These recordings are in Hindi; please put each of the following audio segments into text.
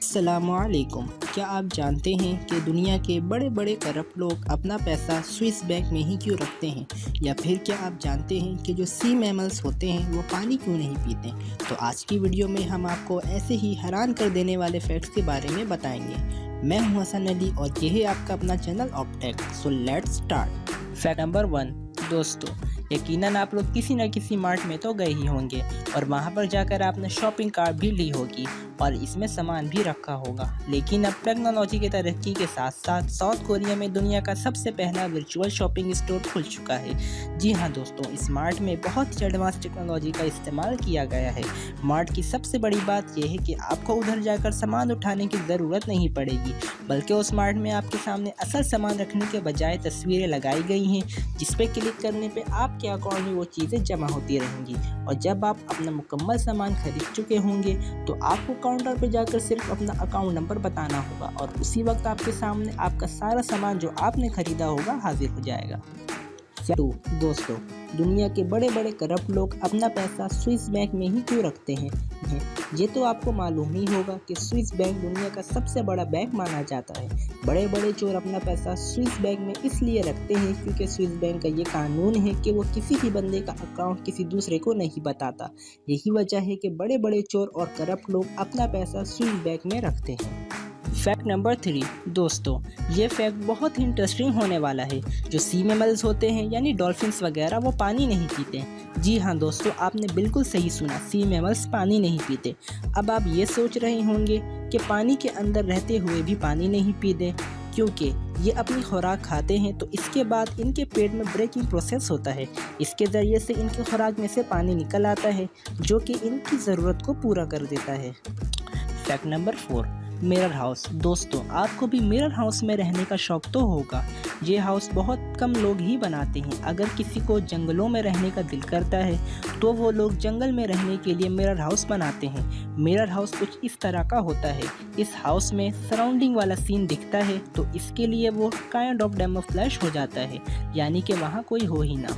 अस्सलामुअलैकुम। क्या आप जानते हैं कि दुनिया के बड़े बड़े करप्ट लोग अपना पैसा स्विस बैंक में ही क्यों रखते हैं? या फिर क्या आप जानते हैं कि जो सी मैमल्स होते हैं वो पानी क्यों नहीं पीते? तो आज की वीडियो में हम आपको ऐसे ही हैरान कर देने वाले फैक्ट्स के बारे में बताएंगे। मैं हूं हसन अली और ये है आपका अपना channel Optech. So let's start. Fact number 1। दोस्तों, यकीनन आप लोग किसी न किसी मार्ट में तो गए ही होंगे और वहां पर जाकर आपने शॉपिंग कार्ट भी ली होगी और इसमें सामान भी रखा होगा। लेकिन अब टेक्नोलॉजी की तरक्की के साथ साथ साउथ कोरिया में दुनिया का सबसे पहला वर्चुअल शॉपिंग स्टोर खुल चुका है। जी हाँ दोस्तों, इस मार्ट में बहुत ही एडवांस टेक्नोलॉजी का इस्तेमाल किया गया है। मार्ट की सबसे बड़ी बात यह है कि आपको उधर जाकर सामान उठाने की ज़रूरत नहीं पड़ेगी, बल्कि उस मार्ट में आपके सामने असल सामान रखने के बजाय तस्वीरें लगाई गई हैं, जिस पे क्लिक करने पे आपके अकाउंट में वो चीज़ें जमा होती रहेंगी। और जब आप अपना मुकम्मल सामान खरीद चुके होंगे तो आपको काउंटर पे जाकर सिर्फ अपना अकाउंट नंबर बताना होगा और उसी वक्त आपके सामने आपका सारा सामान जो आपने खरीदा होगा हाजिर हो जाएगा। तो दोस्तों, दुनिया के बड़े बड़े करप्ट लोग अपना पैसा स्विस बैंक में ही क्यों रखते हैं? ये तो आपको मालूम ही होगा कि स्विस बैंक दुनिया का सबसे बड़ा बैंक माना जाता है। बड़े बड़े चोर अपना पैसा स्विस बैंक में इसलिए रखते हैं क्योंकि स्विस बैंक का ये कानून है कि वो किसी भी बंदे का अकाउंट किसी दूसरे को नहीं बताता। यही वजह है कि बड़े बड़े चोर और करप्ट लोग अपना पैसा स्विस बैंक में रखते हैं। Fact number 3। दोस्तों, ये फैक्ट बहुत ही इंटरेस्टिंग होने वाला है। जो सी मैमल्स होते हैं यानी डॉल्फिन्स वगैरह, वो पानी नहीं पीते। जी हाँ दोस्तों, आपने बिल्कुल सही सुना, सी मैमल्स पानी नहीं पीते। अब आप ये सोच रहे होंगे कि पानी के अंदर रहते हुए भी पानी नहीं पीते, क्योंकि ये अपनी खुराक खाते हैं तो इसके बाद इनके पेट में ब्रेकिंग प्रोसेस होता है। इसके ज़रिए से इनकी खुराक में से पानी निकल आता है जो कि इनकी ज़रूरत को पूरा कर देता है। Fact number 4। Mirror house. दोस्तों, आपको भी मिरर हाउस में रहने का शौक तो होगा। ये हाउस बहुत कम लोग ही बनाते हैं। अगर किसी को जंगलों में रहने का दिल करता है तो वो लोग जंगल में रहने के लिए मिरर हाउस बनाते हैं। मिरर हाउस कुछ इस तरह का होता है। इस हाउस में सराउंडिंग वाला सीन दिखता है तो इसके लिए वो काइंड ऑफ डेमो फ्लैश हो जाता है, यानी कि वहाँ कोई हो ही ना।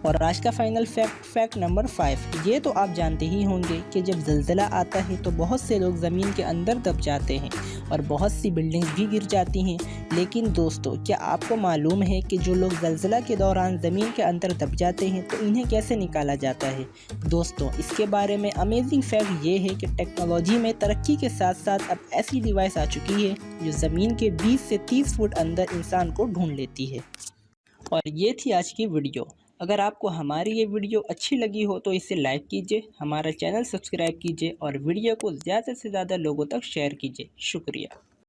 और आज का फाइनल फैक्ट नंबर 5। ये तो आप जानते ही होंगे कि जब ज़लज़ला आता है तो बहुत से लोग ज़मीन के अंदर दब जाते हैं और बहुत सी बिल्डिंग्स भी गिर जाती हैं। लेकिन दोस्तों, क्या आपको मालूम है कि जो लोग ज़लज़ला के दौरान ज़मीन के अंदर दब जाते हैं तो इन्हें कैसे निकाला जाता है? दोस्तों, इसके बारे में अमेजिंग फैक्ट ये है कि टेक्नोलॉजी में तरक्की के साथ साथ अब ऐसी डिवाइस आ चुकी है जो ज़मीन के 20 से 30 फुट अंदर इंसान को ढूंढ लेती है। और ये थी आज की वीडियो। अगर आपको हमारी ये वीडियो अच्छी लगी हो तो इसे लाइक कीजिए, हमारा चैनल सब्सक्राइब कीजिए और वीडियो को ज़्यादा से ज़्यादा लोगों तक शेयर कीजिए। शुक्रिया।